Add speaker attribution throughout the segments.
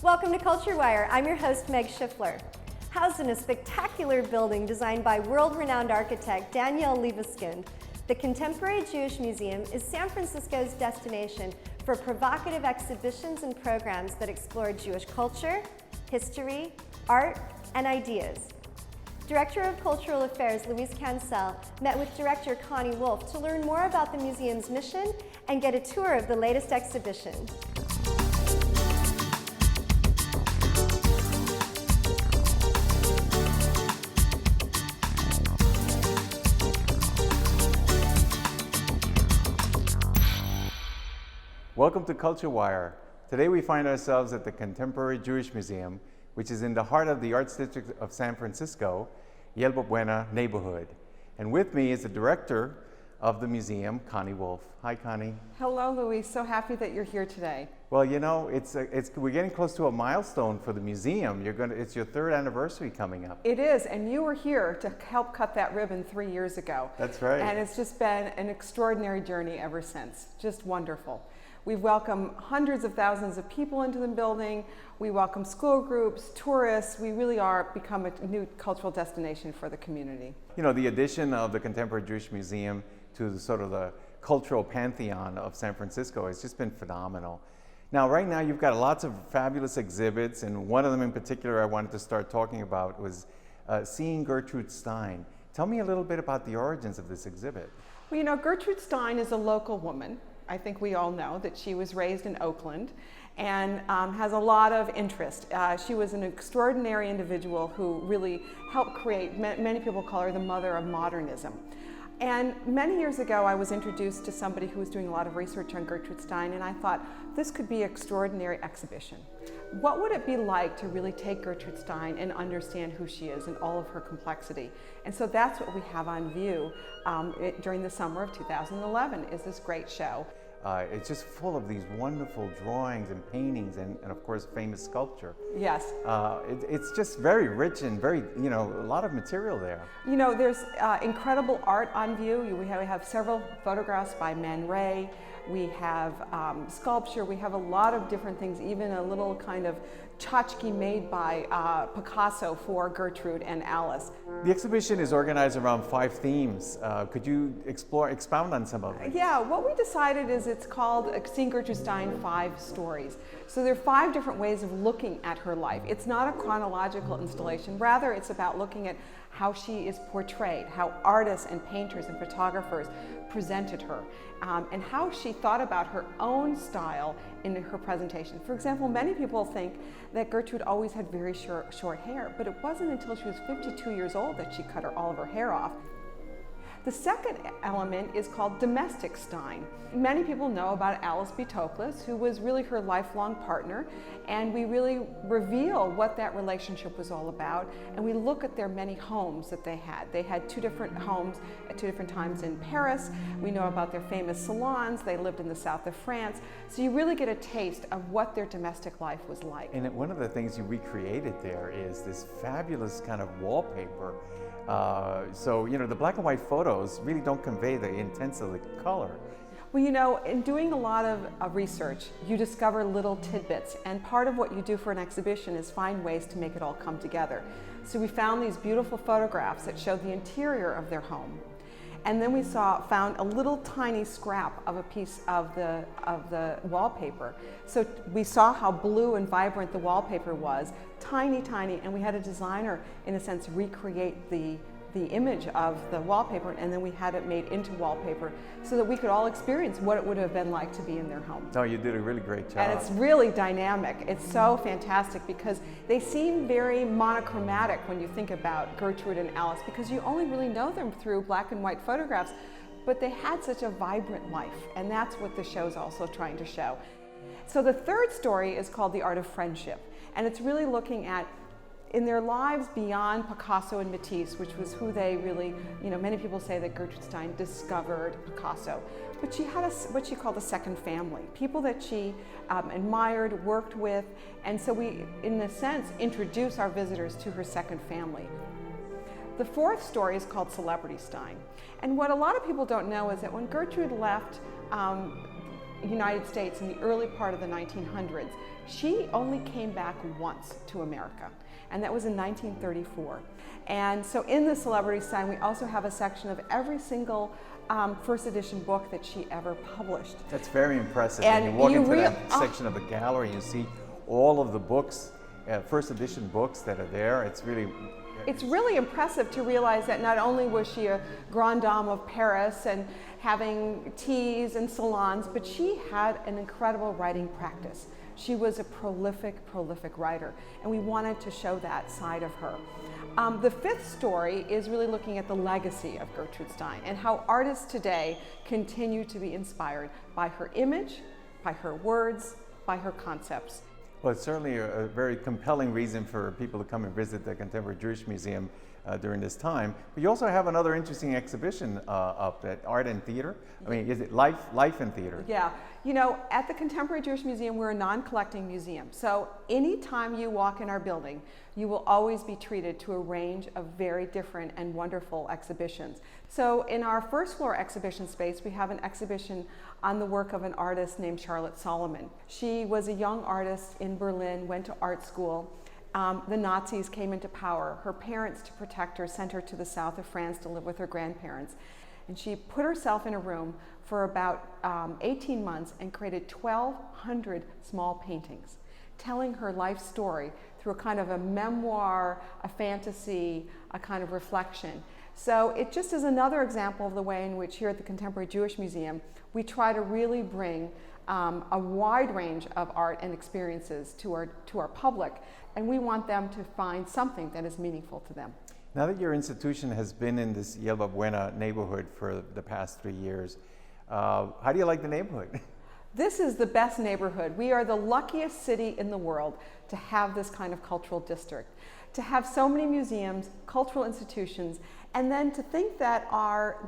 Speaker 1: Welcome to Culture Wire. I'm your host, Meg Schiffler. Housed in a spectacular building designed by world-renowned architect Daniel Libeskind, the Contemporary Jewish Museum is San Francisco's destination for provocative exhibitions and programs that explore Jewish culture, history, art, and ideas. Director of Cultural Affairs Luis Cancel met with Director Connie Wolf to learn more about the museum's mission and get a tour of the latest exhibition.
Speaker 2: Welcome to Culture Wire. Today we find ourselves at the Contemporary Jewish Museum, which is in the heart of the Arts District of San Francisco, Yerba Buena neighborhood. And with me is the director of the museum, Connie Wolf. Hi, Connie.
Speaker 3: Hello, Luis. So happy that you're here today.
Speaker 2: Well, you know, we're getting close to a milestone for the museum. It's your third anniversary coming up.
Speaker 3: It is, and you were here to help cut that ribbon 3 years ago.
Speaker 2: That's right.
Speaker 3: And it's just been an extraordinary journey ever since. Just wonderful. We've welcomed hundreds of thousands of people into the building. We welcome school groups, tourists. We really are become a new cultural destination for the community.
Speaker 2: You know, the addition of the Contemporary Jewish Museum to the cultural pantheon of San Francisco has just been phenomenal. Now, right now, you've got lots of fabulous exhibits, and one of them in particular I wanted to start talking about was Seeing Gertrude Stein. Tell me a little bit about the origins of this exhibit.
Speaker 3: Well, you know, Gertrude Stein is a local woman. I think we all know that she was raised in Oakland and has a lot of interest. She was an extraordinary individual who really helped create, many people call her the mother of modernism. And many years ago, I was introduced to somebody who was doing a lot of research on Gertrude Stein, and I thought, this could be an extraordinary exhibition. What would it be like to really take Gertrude Stein and understand who she is and all of her complexity? And so that's what we have on view during the summer of 2011, is this great show.
Speaker 2: It's just full of these wonderful drawings and paintings and of course, famous sculpture.
Speaker 3: Yes.
Speaker 2: It's just very rich and very, you know, a lot of material there.
Speaker 3: You know, there's incredible art on view. We have several photographs by Man Ray. We have sculpture. We have a lot of different things, even a little kind of tchotchke made by Picasso for Gertrude and Alice.
Speaker 2: The exhibition is organized around 5 themes. Could you expound on some of them?
Speaker 3: Yeah, what we decided is it's called Seeing Gertrude Stein 5 Stories. So there are 5 different ways of looking at her life. It's not a chronological installation. Rather, it's about looking at how she is portrayed, how artists and painters and photographers presented her, and how she thought about her own style in her presentation. For example, many people think that Gertrude always had very short hair, but it wasn't until she was 52 years old that she cut all of her hair off. The second element is called Domestic Stein. Many people know about Alice B. Toklas, who was really her lifelong partner, and we really reveal what that relationship was all about, and we look at their many homes that they had. They had 2 different homes at 2 different times in Paris. We know about their famous salons. They lived in the south of France. So you really get a taste of what their domestic life was like.
Speaker 2: And one of the things you recreated there is this fabulous kind of wallpaper. So, you know, the black and white photos really don't convey the intensity of the color.
Speaker 3: Well, you know, in doing a lot of research, you discover little tidbits, and part of what you do for an exhibition is find ways to make it all come together. So we found these beautiful photographs that showed the interior of their home. And then we found a little tiny scrap of a piece of the wallpaper. So we saw how blue and vibrant the wallpaper was, tiny, and we had a designer, in a sense, recreate the image of the wallpaper, and then we had it made into wallpaper so that we could all experience what it would have been like to be in their home.
Speaker 2: No, you did a really great job.
Speaker 3: And it's really dynamic. It's so fantastic because they seem very monochromatic when you think about Gertrude and Alice, because you only really know them through black and white photographs, but they had such a vibrant life, and that's what the show's also trying to show. So the third story is called The Art of Friendship, and it's really looking at in their lives beyond Picasso and Matisse, which was who they really, you know, many people say that Gertrude Stein discovered Picasso, but she had what she called a second family, people that she admired, worked with, and so we, in a sense, introduce our visitors to her second family. The fourth story is called Celebrity Stein, and what a lot of people don't know is that when Gertrude left United States in the early part of the 1900s, She only came back once to America, and that was in 1934. And so in the Celebrity Stein, we also have a section of every single first edition book that she ever published.
Speaker 2: That's very impressive.
Speaker 3: And
Speaker 2: when you walk
Speaker 3: you
Speaker 2: into
Speaker 3: rea-
Speaker 2: that section of the gallery, you see all of the books, first edition books that are there. It's really
Speaker 3: impressive to realize that not only was she a grande dame of Paris and having teas and salons, but she had an incredible writing practice. She was a prolific writer, and we wanted to show that side of her. The fifth story is really looking at the legacy of Gertrude Stein and how artists today continue to be inspired by her image, by her words, by her concepts.
Speaker 2: Well, it's certainly a very compelling reason for people to come and visit the Contemporary Jewish Museum during this time. But you also have another interesting exhibition up at Art and Theater. I mean, is it Life in Theater?
Speaker 3: Yeah. You know, at the Contemporary Jewish Museum, we're a non-collecting museum. So anytime you walk in our building, you will always be treated to a range of very different and wonderful exhibitions. So in our first floor exhibition space, we have an exhibition on the work of an artist named Charlotte Solomon. She was a young artist in Berlin, went to art school. The Nazis came into power. Her parents, to protect her, sent her to the south of France to live with her grandparents. And she put herself in a room for about 18 months and created 1,200 small paintings, telling her life story through a kind of a memoir, a fantasy, a kind of reflection. So it just is another example of the way in which here at the Contemporary Jewish Museum, we try to really bring a wide range of art and experiences to our public, and we want them to find something that is meaningful to them.
Speaker 2: Now that your institution has been in this Yerba Buena neighborhood for the past 3 years, how do you like the neighborhood?
Speaker 3: This is the best neighborhood. We are the luckiest city in the world to have this kind of cultural district, to have so many museums, cultural institutions, and then to think that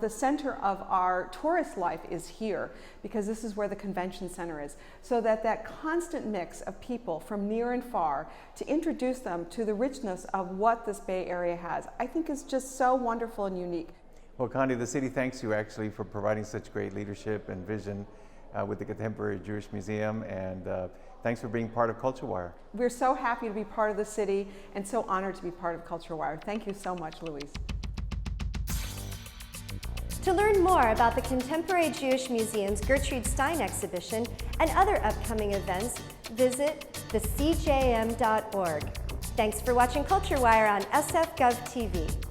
Speaker 3: the center of our tourist life is here, because this is where the convention center is, so that constant mix of people from near and far, to introduce them to the richness of what this Bay Area has, I think is just so wonderful and unique.
Speaker 2: Well, Condi, the city thanks you actually for providing such great leadership and vision with the Contemporary Jewish Museum, and thanks for being part of Culture Wire.
Speaker 3: We're so happy to be part of the city and so honored to be part of Culture Wire. Thank you so much, Louise.
Speaker 1: To learn more about the Contemporary Jewish Museum's Gertrude Stein exhibition and other upcoming events, visit thecjm.org. Thanks for watching Culture Wire on SF Gov TV.